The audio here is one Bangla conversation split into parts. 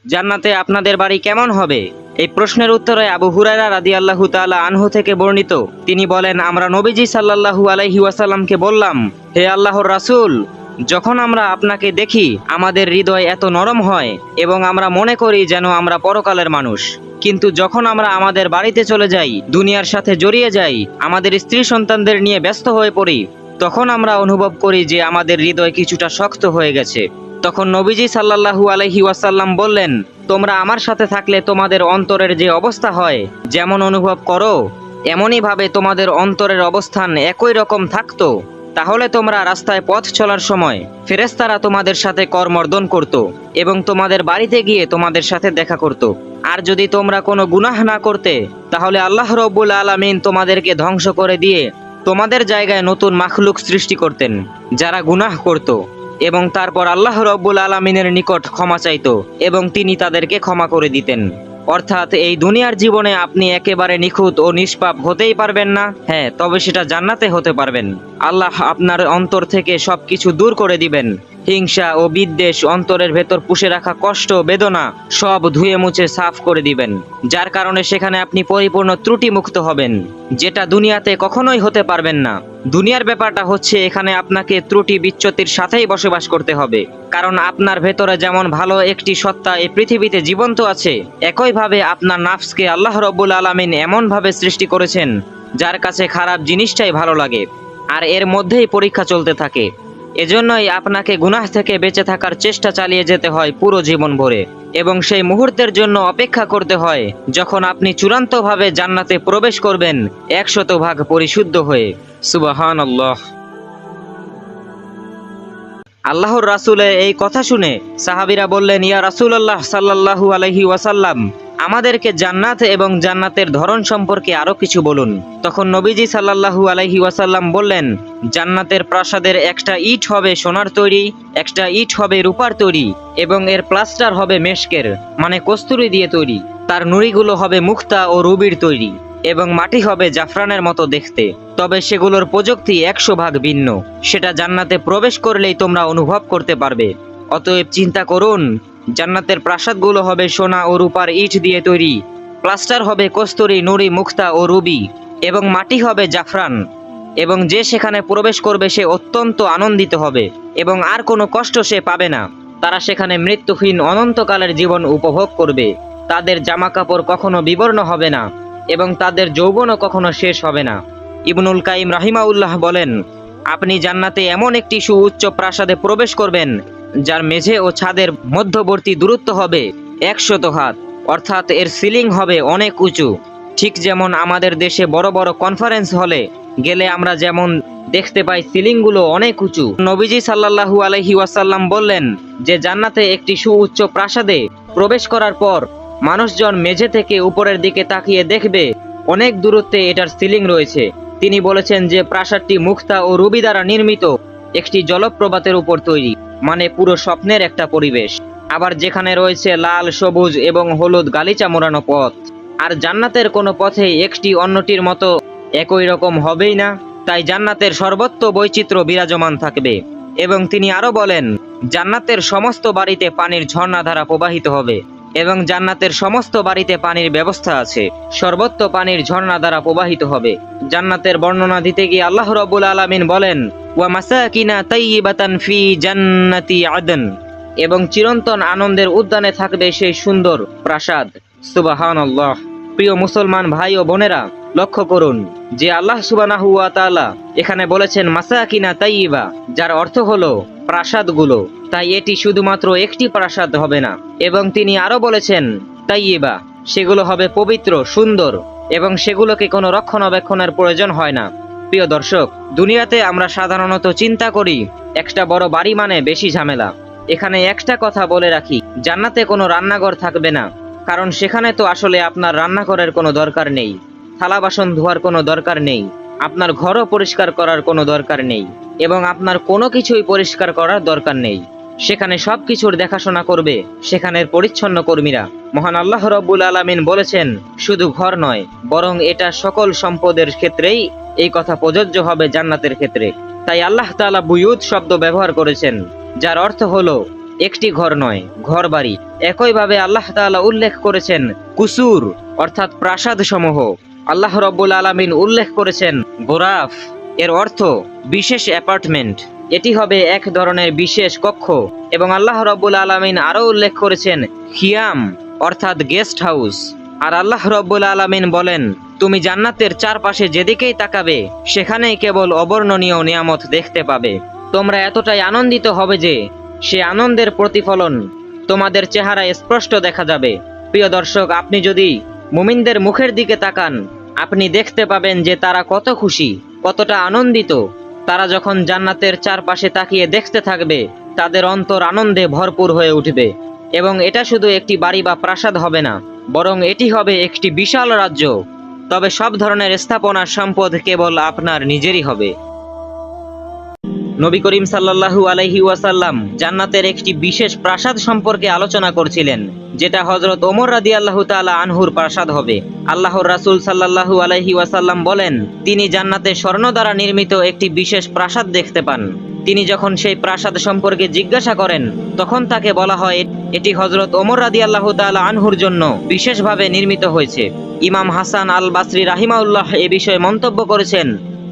জান্নাতে আপনাদের বাড়ি কেমন হবে? এই প্রশ্নের উত্তরে আবু হুরায়রা রাদিয়াল্লাহু তাআলা আনহু থেকে বর্ণিত, তিনি বলেন, আমরা নবীজি সাল্লাল্লাহু আলাইহি ওয়াসাল্লামকে বললাম, হে আল্লাহর রাসূল, যখন আমরা আপনাকে দেখি আমাদের হৃদয় এত নরম হয় এবং আমরা মনে করি যেন আমরা পরকালের মানুষ। কিন্তু যখন আমরা আমাদের বাড়িতে চলে যাই, দুনিয়ার সাথে জড়িয়ে যাই, আমাদের স্ত্রী সন্তানদের নিয়ে ব্যস্ত হয়ে পড়ি, তখন আমরা অনুভব করি যে আমাদের হৃদয় কিছুটা শক্ত হয়ে গেছে। তখন নবীজি সাল্লাল্লাহু আলাইহি ওয়াসাল্লাম বললেন, তোমরা আমার সাথে থাকলে তোমাদের অন্তরের যে অবস্থা হয়, যেমন অনুভব করো, এমনই ভাবে তোমাদের অন্তরের অবস্থান একই রকম থাকতো, তাহলে তোমরা রাস্তায় পথ চলার সময় ফেরেশতারা তোমাদের সাথে করমর্দন করত এবং তোমাদের বাড়িতে গিয়ে তোমাদের সাথে দেখা করত। আর যদি তোমরা কোনো গুনাহ না করতে, তাহলে আল্লাহ রাব্বুল আলামিন তোমাদেরকে ধ্বংস করে দিয়ে তোমাদের জায়গায় নতুন মাখলুক সৃষ্টি করতেন যারা গুনাহ করত, এবং তারপর আল্লাহ রাব্বুল আলামিনের নিকট ক্ষমা চাইতো এবং তিনি তাদেরকে ক্ষমা করে দিতেন। অর্থাৎ এই দুনিয়ার জীবনে আপনি একেবারে নিখুঁত ও নিষ্পাপ হতেই পারবেন না, হ্যাঁ, তবে সেটা জান্নাতে হতে পারবেন। আল্লাহ আপনার অন্তর থেকে সবকিছু দূর করে দিবেন। হিংসা ও বিদ্বেষ, অন্তরের ভেতর পুষে রাখা কষ্ট বেদনা সব ধুয়ে মুছে সাফ করে দিবেন, যার কারণে সেখানে আপনি পরিপূর্ণ ত্রুটি মুক্ত হবেন, যেটা দুনিয়াতে কখনোই হতে পারবেন না। দুনিয়ার ব্যাপারটা হচ্ছে এখানে আপনাকে ত্রুটি বিচ্যুতির সাথেই বসবাস করতে হবে, কারণ আপনার ভেতরে যেমন ভালো একটি সত্তা এই পৃথিবীতে জীবন্ত আছে, একইভাবে আপনার নাফসকে আল্লাহ রাব্বুল আলামিন এমনভাবে সৃষ্টি করেছেন যার কাছে খারাপ জিনিসটাই ভালো লাগে, আর এর মধ্যেই পরীক্ষা চলতে থাকে। এজন্যই আপনাকে গুনাহ থেকে বেঁচে থাকার চেষ্টা চালিয়ে যেতে হয় পুরো জীবন ভরে, এবং সেই মুহূর্তের জন্য অপেক্ষা করতে হয় যখন আপনি চূড়ান্তভাবে জান্নাতে প্রবেশ করবেন 100% পরিশুদ্ধ হয়ে। সুবহানাল্লাহ। আল্লাহর রাসূলের এই কথা শুনে সাহাবীরা বললেন, ইয়া রাসূলুল্লাহ সাল্লাল্লাহু আলাইহি ওয়াসাল্লাম, আমাদেরকে জান্নাত এবং জান্নাতের ধরন সম্পর্কে আরো কিছু বলুন। তখন নবীজি সাল্লাল্লাহু আলাইহি ওয়াসাল্লাম বললেন, জান্নাতের প্রাসাদের একটা ইট হবে সোনার তৈরি, একটা ইট হবে রূপার তৈরি, এবং এর প্লাস্টার হবে মেশকের মানে কস্তুরী দিয়ে তৈরি, তার নুড়িগুলো হবে মুক্তা ও রুবির তৈরি, এবং মাটি হবে জাফরানের মতো দেখতে, তবে সেগুলোর প্রযুক্তি 100 ভাগ ভিন্ন। সেটা জান্নাতে প্রবেশ করলেই তোমরা অনুভব করতে পারবে। অতএব চিন্তা করুন, জান্নাতের প্রাসাদগুলো হবে সোনা ও রূপার ইট দিয়ে তৈরি, প্লাস্টার হবে কস্তুরী, নুড়ি, মুক্তা ও রুবি, এবং মাটি হবে জাফরান, এবং যে সেখানে প্রবেশ করবে সে অত্যন্ত আনন্দিত হবে এবং আর কোনো কষ্ট সে পাবে না। তারা সেখানে মৃত্যুহীন অনন্তকালের জীবন উপভোগ করবে। তাদের জামা কাপড় কখনো বিবর্ণ হবে না এবং তাদের যৌবনও কখনো শেষ হবে না। ইবনুল কাইম রাহিমাউল্লাহ বলেন, আপনি জান্নাতে এমন একটি সুউচ্চ প্রাসাদে প্রবেশ করবেন যার মেঝে ও ছাদের মধ্যবর্তী দূরত্ব হবে 100 হাত, অর্থাৎ এর সিলিং হবে অনেক উঁচু। ঠিক যেমন আমাদের দেশে বড় বড় কনফারেন্স হলে গেলে আমরা যেমন দেখতে পাই সিলিংগুলো অনেক উঁচু। নবীজি সাল্লাল্লাহু আলাইহি ওয়াসাল্লাম বললেন যে জান্নাতে একটি সুউচ্চ প্রাসাদে প্রবেশ করার পর মানুষজন মেঝে থেকে উপরের দিকে তাকিয়ে দেখবে অনেক দূরত্বে এটার সিলিং রয়েছে। তিনি বলেছেন যে প্রাসাদটি মুক্তা ও রুবি দ্বারা নির্মিত একটি জলপ্রপাতের উপর তৈরি, মানে পুরো স্বপ্নের একটা পরিবেশ। আবার যেখানে রয়েছে লাল, সবুজ এবং হলুদ গালিচা মোড়ানো পথ। আর জান্নাতের কোনো পথেই একটি অন্যটির মতো একই রকম হবেই না, তাই জান্নাতের সর্বত্র বৈচিত্র্য বিরাজমান থাকবে। এবং তিনি আরো বলেন, জান্নাতের সমস্ত বাড়িতে পানির ঝর্ণা ধারা প্রবাহিত হবে, এবং জান্নাতের সমস্ত বাড়িতে পানির ব্যবস্থা আছে, সর্বত্র পানির ঝর্ণা দ্বারা প্রবাহিত হবে। জান্নাতের বর্ণনা দিতে গিয়ে আল্লাহ রাব্বুল আলামিন বলেন, ওয়া মাসাকিনা তাইয়িবাতান ফি জান্নাতি আদন, এবং চিরন্তন আনন্দের উদ্যানে থাকবে সেই সুন্দর প্রাসাদ। সুবহানাল্লাহ। প্রিয় মুসলমান ভাই ও বোনেরা, লক্ষ্য করুন যে আল্লাহ সুবহানাহু ওয়া তাআলা এখানে বলেছেন মাসাকিনা তাইয়িবা, যার অর্থ হলো প্রাসাদগুলো। তাই এটি শুধুমাত্র একটি প্রাসাদ হবে না, এবং তিনি আরো বলেছেন তাইয়িবা, সেগুলো হবে পবিত্র, সুন্দর, এবং সেগুলোকে কোনো রক্ষণাবেক্ষণের প্রয়োজন হয় না। প্রিয় দর্শক, দুনিয়াতে আমরা সাধারণত চিন্তা করি একটা বড় বাড়ি মানে বেশি ঝামেলা। এখানে একটা কথা বলে রাখি, জান্নাতে কোনো রান্নাঘর থাকবে না, কারণ সেখানে তো আসলে আপনার রান্নাঘরের কোনো দরকার নেই, থালা বাসন ধোয়ার কোনো দরকার নেই, আপনার ঘরও পরিষ্কার করার কোনো দরকার নেই, এবং আপনার কোনো কিছুই পরিষ্কার করার দরকার নেই। সেখানে সবকিছুর দেখাশোনা করবে সেখানের পরিচ্ছন্ন কর্মীরা। মহান আল্লাহ রাব্বুল আলামিন বলেছেন, শুধু ঘর নয়, বরং এটা সকল সম্পদের ক্ষেত্রেই এই কথা প্রযোজ্য হবে জান্নাতের ক্ষেত্রে। তাই আল্লাহ তাআলা বুয়ুত শব্দ ব্যবহার করেছেন, যার অর্থ হলো একটি ঘর নয়, ঘর বাড়ি। একইভাবে আল্লাহ তাআলা উল্লেখ করেছেন কুসুর অর্থাৎ প্রাসাদ সমূহ। আল্লাহ রাব্বুল আলামিন উল্লেখ করেছেন গোরাফ, এর অর্থ বিশেষ অ্যাপার্টমেন্ট। এটি হবে এক ধরনের বিশেষ কক্ষ। এবং আল্লাহ রাব্বুল আলামিন আরো উল্লেখ করেছেন খিয়াম অর্থাৎ গেস্ট হাউস। আর আল্লাহ রাব্বুল আলামিন বলেন, তুমি জান্নাতের চারপাশে যেদিকেই তাকাবে সেখানেই কেবল অবর্ণনীয় নিয়ামত দেখতে পাবে। তোমরা এতটাই আনন্দিত হবে যে সে আনন্দের প্রতিফলন তোমাদের চেহারায় স্পষ্ট দেখা যাবে। প্রিয় দর্শক, আপনি যদি মুমিনদের মুখের দিকে তাকান, আপনি দেখতে পাবেন যে তারা কত খুশি, কতটা আনন্দিত। তারা যখন জান্নাতের চারপাশে তাকিয়ে দেখতে থাকবে, তাদের অন্তর আনন্দে ভরপুর হয়ে উঠবে। এবং এটা শুধু একটি বাড়ি বা প্রাসাদ হবে না, বরং এটি হবে একটি বিশাল রাজ্য। তবে সব ধরনের স্থাপনার সম্পদ কেবল আপনার নিজেরই হবে। নবী করিম সাল্লাল্লাহু আলাইহি ওয়াসাল্লাম জান্নাতের একটি বিশেষ প্রাসাদ সম্পর্কে আলোচনা করছিলেন, যেটা হযরত ওমর রাদিয়াল্লাহু তাআলা আনহুর প্রাসাদ হবে। আল্লাহর রাসূল সাল্লাল্লাহু আলাইহি ওয়াসাল্লাম বলেন, তিনি জান্নাতে স্বর্ণ দ্বারা নির্মিত একটি বিশেষ প্রাসাদ দেখতে পান। তিনি যখন সেই প্রাসাদ সম্পর্কে জিজ্ঞাসা করেন, তখন তাকে বলা হয় এটি হযরত ওমর রাদিয়াল্লাহু তাআলা আনহুর জন্য বিশেষভাবে নির্মিত হয়েছে। ইমাম হাসান আল বাসরি রাহিমাহুল্লাহ এ বিষয়ে মন্তব্য করেছেন,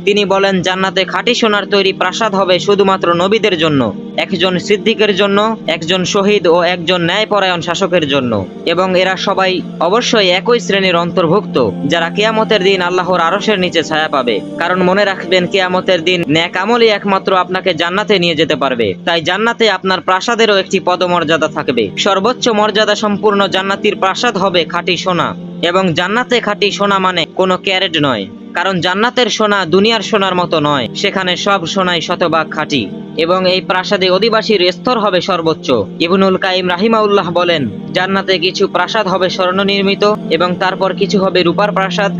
তিনি বলেন, জান্নাতে খাঁটি সোনার তৈরি প্রাসাদ হবে শুধুমাত্র নবীদের জন্য, একজন সিদ্দিকের জন্য, একজন শহীদ ও একজন ন্যায়পরায়ণ শাসকের জন্য। এবং এরা সবাই অবশ্যই একই শ্রেণীর অন্তর্ভুক্ত, যারা কিয়ামতের দিন আল্লাহর আরশের নিচে ছায়া পাবে। কারণ মনে রাখবেন, কিয়ামতের দিন নেক আমলই একমাত্র আপনাকে জান্নাতে নিয়ে যেতে পারবে। তাই জান্নাতে আপনার প্রাসাদেরও একটি পদমর্যাদা থাকবে। সর্বোচ্চ মর্যাদা সম্পূর্ণ জান্নাতীর প্রাসাদ হবে খাঁটি সোনা। এবং জান্নাতে খাঁটি সোনা মানে কোনো ক্যারেট নয়, কারণ জান্নাতের সোনা দুনিয়ার সোনার মতো নয়, সেখানে সব সোনাই শতভাগ খাঁটি। এবং এই প্রাসাদে অধিবাসীর স্তর হবে সর্বোচ্চ। ইবনুল কাইম রাহিমাহুল্লাহ বলেন, জান্নাতে কিছু প্রাসাদ হবে স্বর্ণ নির্মিত, এবং তারপর কিছু হবে রূপার প্রাসাদ,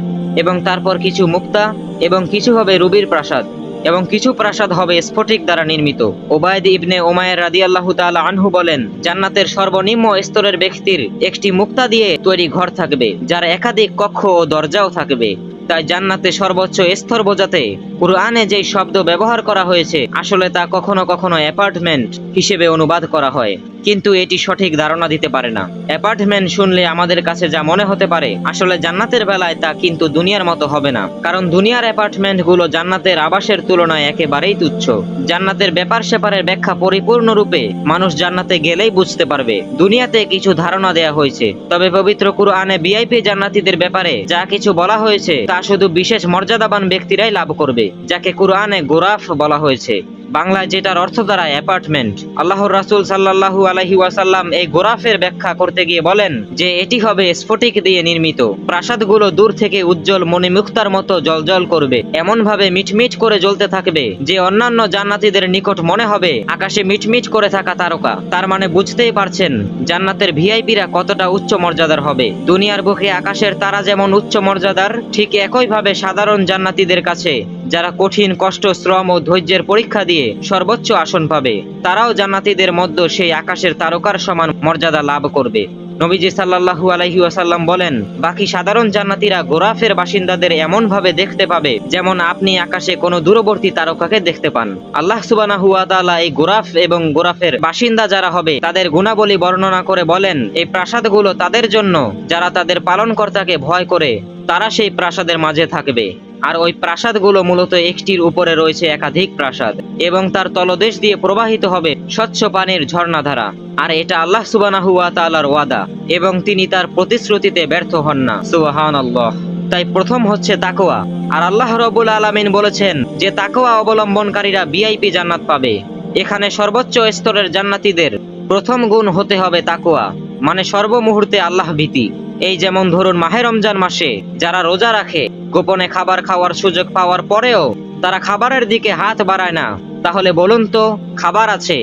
এবং তারপর কিছু মুক্তা, এবং কিছু হবে রুবির প্রাসাদ, এবং কিছু প্রাসাদ হবে স্ফটিক দ্বারা নির্মিত। ওবায়দ ইবনে উমাইর রাদিয়াল্লাহু তাআলা আনহু বলেন, জান্নাতের সর্বনিম্ন স্তরের ব্যক্তির একটি মুক্তা দিয়ে তৈরি ঘর থাকবে, যার একাধিক কক্ষ ও দরজাও থাকবে। তাই জান্নাতে সর্বোচ্চ স্তর বোঝাতে কুরআনে যেই শব্দ ব্যবহার করা হয়েছে, আসলে তা কখনো কখনো অ্যাপার্টমেন্ট হিসেবে অনুবাদ করা হয়, কিন্তু এটি সঠিক ধারণা দিতে পারে না। অ্যাপার্টমেন্ট শুনলে আমাদের কাছে যা মনে হতে পারে, আসলে জান্নাতের বেলায় তা কিন্তু দুনিয়ার মতো হবে না। কারণ দুনিয়ার অ্যাপার্টমেন্ট গুলো জান্নাতের আবাসের তুলনায় একেবারেই তুচ্ছ। জান্নাতের ব্যাপার স্যাপারের ব্যাখ্যা পরিপূর্ণরূপে মানুষ জান্নাতে গেলেই বুঝতে পারবে। দুনিয়াতে কিছু ধারণা দেয়া হয়েছে, তবে পবিত্র কুরআনে ভিআইপি জান্নাতীদের ব্যাপারে যা কিছু বলা হয়েছে তা শুধু বিশেষ মর্যাদাবান ব্যক্তিরাই লাভ করবে, যাকে কুরআনে গোরাফ বলা হয়েছে, বাংলায় যেটার অর্থ দাঁড়ায় অ্যাপার্টমেন্ট। আল্লাহর রাসূল সাল্লাল্লাহু আলাইহি ওয়াসাল্লাম এই গোরাফের ব্যাখ্যা করতে গিয়ে বলেন যে এটি হবে স্ফটিক দিয়ে নির্মিত। প্রাসাদগুলো দূর থেকে উজ্জ্বল মণিমুক্তার মতো জ্বলজ্বল করবে, এমন ভাবে মিটমিট করে জ্বলতে থাকবে যে অন্যান্য জান্নাতীদের নিকট মনে হবে আকাশে মিটমিট করে থাকা তারকা। তার মানে বুঝতেই পারছেন জান্নাতের ভিআইপিরা কতটা উচ্চ মর্যাদার হবে। দুনিয়ার বুকে আকাশের তারা যেমন উচ্চ মর্যাদার, ঠিক একইভাবে সাধারণ জান্নাতীদের কাছে যারা কঠিন কষ্ট, শ্রম ও ধৈর্যের পরীক্ষা দিয়ে সর্বোচ্চ আসন পাবে, তারাও জান্নাতীদের মধ্যে সেই আকাশের তারকার সমান মর্যাদা লাভ করবে। নবীজি সাল্লাল্লাহু আলাইহি ওয়াসাল্লাম বলেন, বাকি সাধারণ জান্নাতীরা গোরাফের বাসিন্দাদের এমন ভাবে দেখতে পাবে যেমন আপনি আকাশে কোনো দূরবর্তী তারকাকে দেখতে পান। আল্লাহ সুবহানাহু ওয়া তাআলা এই গোরাফ এবং গোরাফের বাসিন্দা যারা হবে তাদের গুণাবলী বর্ণনা করে বলেন, এই প্রাসাদগুলো তাদের জন্য যারা তাদের পালনকর্তাকে ভয় করে, তারা সেই প্রাসাদের মাঝে থাকবে। আর ওই প্রাসাদগুলো মূলত একটির উপরে রয়েছে একাধিক প্রাসাদ, এবং তার তলদেশ দিয়ে প্রবাহিত হবে স্বচ্ছ পানির ঝর্ণাধারা। আর এটা আল্লাহ সুবহানাহু ওয়া তাআলার ওয়াদা, এবং তিনি তার প্রতিশ্রুতিতে ব্যর্থ হন না। সুবহানাল্লাহ। তাই প্রথম হচ্ছে তাকওয়া। আর আল্লাহ রাব্বুল আলামিন বলেছেন যে তাকওয়া অবলম্বনকারীরা ভিআইপি জান্নাত পাবে। এখানে সর্বোচ্চ স্তরের জান্নাতীদের প্রথম গুণ হতে হবে তাকওয়া, মানে সর্বমুহূর্তে আল্লাহ ভীতি। এই যেমন ধরুন মাহে রমজান মাসে যারা রোজা রাখে, গোপনে খাবার খাওয়ার সুযোগ পাওয়ার পরেও তারা খাবারের দিকে হাত বাড়ায় না, তাহলে বলুন তো, খাবার আছে,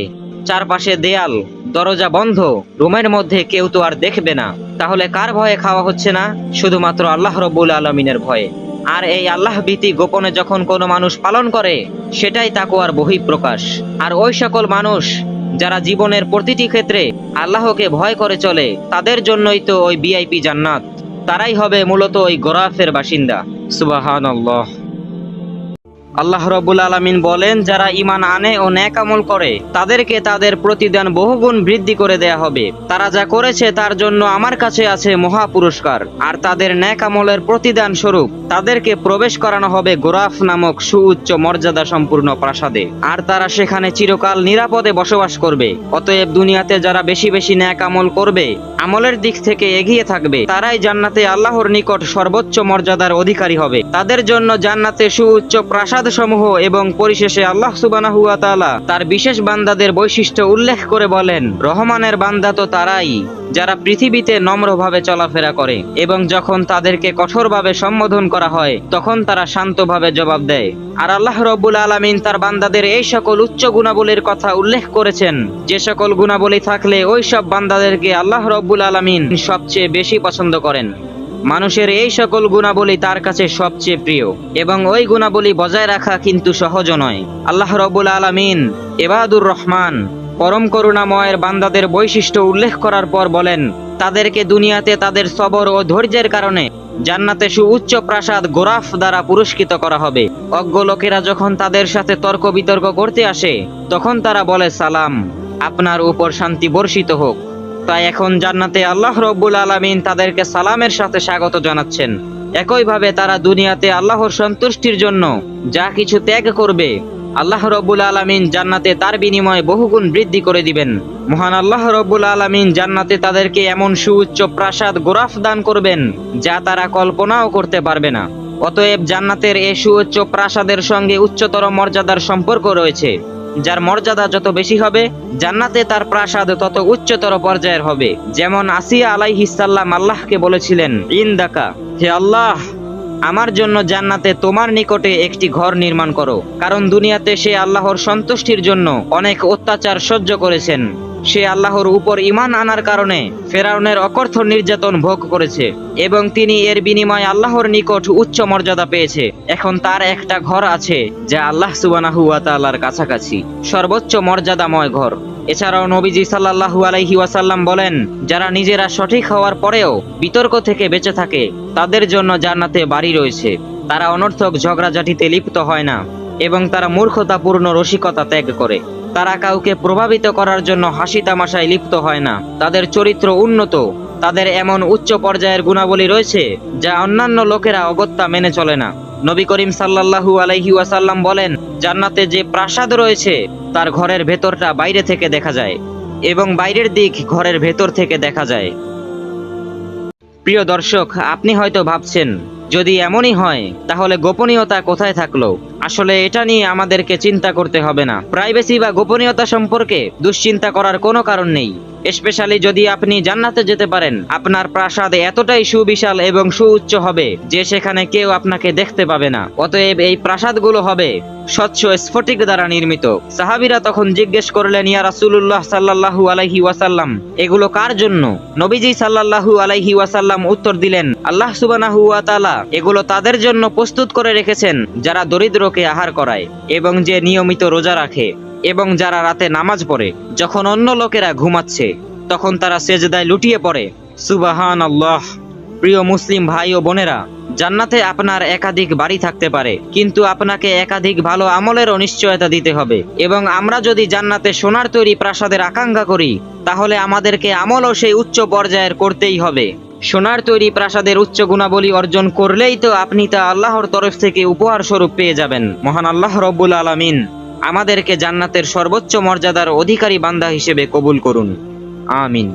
চারপাশে দেয়াল, দরজা বন্ধ, রুমের মধ্যে কেউ তো আর দেখবে না, তাহলে কার ভয়ে খাওয়া হচ্ছে না? শুধুমাত্র আল্লাহ রাব্বুল আলামিনের ভয়ে। আর এই আল্লাহ ভীতি গোপনে যখন কোনো মানুষ পালন করে, সেটাই তাকওয়ার বহিঃপ্রকাশ। আর ওই সকল মানুষ যারা জীবনের প্রতিটি ক্ষেত্রে আল্লাহকে ভয় করে চলে, তাদের জন্যই তো ওই ভিআইপি জান্নাত। তারাই হবে মূলত ওই গোরাফের বাসিন্দা। সুবহানাল্লাহ। আল্লাহ রাব্বুল আলামিন বলেন, যারা ঈমান আনে ও নেক আমল করে তাদেরকে তাদের প্রতিদান বহুগুণ বৃদ্ধি করে দেয়া হবে। তারা যা করেছে তার জন্য আমার কাছে আছে মহা পুরস্কার। আর তাদের নেক আমলের প্রতিদান স্বরূপ তাদেরকে প্রবেশ করানো হবে গোরাফ নামক সুউচ্চ মর্যাদা সম্পূর্ণ প্রাসাদে। আর তারা সেখানে চিরকাল নিরাপদে বসবাস করবে। অতএব দুনিয়াতে যারা বেশি বেশি নেক আমল করবে, আমলের দিক থেকে এগিয়ে থাকবে, তারাই জান্নাতে আল্লাহর নিকট সর্বোচ্চ মর্যাদার অধিকারী হবে। তাদের জন্য জান্নাতে সুউচ্চ প্রাসাদ সমূহ এবং পরিশেষে আল্লাহ সুবহানাহু ওয়া তাআলা তার বিশেষ বান্দাদের বৈশিষ্ট্য উল্লেখ করে বলেন, রহমানের বান্দা তো তারাই যারা পৃথিবীতে নম্রভাবে চলাফেরা করে এবং যখন তাদেরকে কঠোরভাবে সম্বোধন করা হয় তখন তারা শান্তভাবে জবাব দেয়। আর আল্লাহ রাব্বুল আলামিন তার বান্দাদের এই সকল উচ্চ গুণাবলীর কথা উল্লেখ করেছেন, যে সকল গুণাবলী থাকলে ওই সব বান্দাদেরকে আল্লাহ রাব্বুল আলামিন সবচেয়ে বেশি পছন্দ করেন। মানুষের এই সকল গুণাবলী তার কাছে সবচেয়ে প্রিয় এবং ওই গুণাবলী বজায় রাখা কিন্তু সহজ নয়। আল্লাহ রাব্বুল আলামিন ইবাদুর রহমান পরম করুণাময়ের বান্দাদের বৈশিষ্ট্য উল্লেখ করার পর বলেন, তাদেরকে দুনিয়াতে তাদের সবর ও ধৈর্যের কারণে জান্নাতে সুউচ্চ প্রাসাদ গোরাফ দ্বারা পুরস্কৃত করা হবে। অজ্ঞ লোকেরা যখন তাদের সাথে তর্ক বিতর্ক করতে আসে তখন তারা বলে, সালাম, আপনার উপর শান্তি বর্ষিত হোক। তাই এখন জান্নাতে আল্লাহ রাব্বুল আলামিন তাদেরকে সালামের সাথে স্বাগত জানাচ্ছেন। একইভাবে তারা দুনিয়াতে আল্লাহর সন্তুষ্টির জন্য যা কিছু ত্যাগ করবে, আল্লাহ রাব্বুল আলামিন জান্নাতে তার বিনিময়ে বহুগুণ বৃদ্ধি করে দিবেন। মহান আল্লাহ রাব্বুল আলামিন জান্নাতে তাদেরকে এমন সুউচ্চ প্রাসাদ গোরাফ দান করবেন যা তারা কল্পনাও করতে পারবে না। অতএব জান্নাতের এই সুউচ্চ প্রাসাদের সঙ্গে উচ্চতর মর্যাদার সম্পর্ক রয়েছে। যার মর্যাদা যত বেশি হবে, জান্নাতে তার প্রাসাদ তত উচ্চতর পর্যায়ের হবে। যেমন আসিয়া আলাইহিস সালাম আল্লাহকে বলেছিলেন, ইনদাকা, হে আল্লাহ, আমার জন্য জান্নাতে তোমার নিকটে একটি ঘর নির্মাণ করো। কারণ দুনিয়াতে সে আল্লাহর সন্তুষ্টির জন্য অনেক অত্যাচার সহ্য করেছেন। সে আল্লাহর উপর ঈমান আনার কারণে ফেরাউনের অকথ্য নির্যাতন ভোগ করেছে এবং তিনি এর বিনিময়ে আল্লাহর নিকট উচ্চ মর্যাদা পেয়েছে। এখন তার একটা ঘর আছে যা আল্লাহ সুবহানাহু ওয়া তাআলার কাছাকাছি সর্বোচ্চ মর্যাদাময় ঘর। এছাড়াও নবীজি সাল্লাল্লাহু আলাইহি ওয়াসাল্লাম বলেন, যারা নিজেরা সঠিক হওয়ার পরেও বিতর্ক থেকে বেঁচে থাকে তাদের জন্য জান্নাতে বাড়ি রয়েছে। তারা অনর্থক ঝগড়াঝাটিতে লিপ্ত হয় না এবং তারা মূর্খতাপূর্ণ রসিকতা ত্যাগ করে। তারা কাউকে প্রভাবিত করার জন্য হাসি তামাশায় লিপ্ত হয় না। তাদের চরিত্র উন্নত। তাদের এমন উচ্চ পর্যায়ের গুণাবলী রয়েছে যা অন্যান্য লোকেরা অগত্যা মেনে চলে না। নবী করিম সাল্লাল্লাহু আলাইহি ওয়াসাল্লাম বলেন, জান্নাতে যে প্রাসাদ রয়েছে তার ঘরের ভেতরটা বাইরে থেকে দেখা যায় এবং বাইরের দিক ঘরের ভেতর থেকে দেখা যায়। প্রিয় দর্শক, আপনি হয়তো ভাবছেন, যদি এমনই হয় তাহলে গোপনীয়তা কোথায় থাকলো? আসলে এটা নিয়ে আমাদেরকে চিন্তা করতে হবে না। প্রাইভেসি বা গোপনীয়তা সম্পর্কে দুশ্চিন্তা করার কোনো কারণ নেই। স্পেশালি যদি আপনি জান্নাতে যেতে পারেন, আপনার প্রাসাদ এতটাই সুবিশাল এবং সুউচ্চ হবে যে সেখানে কেউ আপনাকে দেখতে পাবে না। অতএব এই প্রাসাদগুলো হবে স্বচ্ছ স্ফটিক দ্বারা নির্মিত। সাহাবীরা তখন জিজ্ঞেস করলেন, ইয়া রাসূলুল্লাহ সাল্লাল্লাহু আলাইহি ওয়াসাল্লাম, এগুলো কার জন্য? নবীজি সাল্লাল্লাহু আলাইহি ওয়াসাল্লাম উত্তর দিলেন, আল্লাহ সুবহানাহু ওয়া তাআলা এগুলো তাদের জন্য প্রস্তুত করে রেখেছেন যারা দরিদ্রকে আহার করায় এবং যে নিয়মিত রোজা রাখে এবং যারা রাতে নামাজ পড়ে। যখন অন্য লোকেরা ঘুমাচ্ছে তখন তারা সেজদায় লুটিয়ে পড়ে। সুবহানাল্লাহ। প্রিয় মুসলিম ভাই ও বোনেরা, জান্নাতে আপনার একাধিক বাড়ি থাকতে পারে, কিন্তু আপনাকে একাধিক ভালো আমলেরও নিশ্চয়তা দিতে হবে। এবং আমরা যদি জান্নাতে সোনার তৈরি প্রাসাদের আকাঙ্ক্ষা করি তাহলে আমাদেরকে আমলও সেই উচ্চ পর্যায়ের করতেই হবে। সোনার তৈরি প্রাসাদের উচ্চ গুণাবলী অর্জন করলেই তো আপনি তা আল্লাহর তরফ থেকে উপহার স্বরূপ পেয়ে যাবেন। মহান আল্লাহ রব্বুল আলামিন আমাদেরকে জান্নাতের সর্বোচ্চ মর্যাদার অধিকারী বান্দা হিসেবে কবুল করুন। আমিন।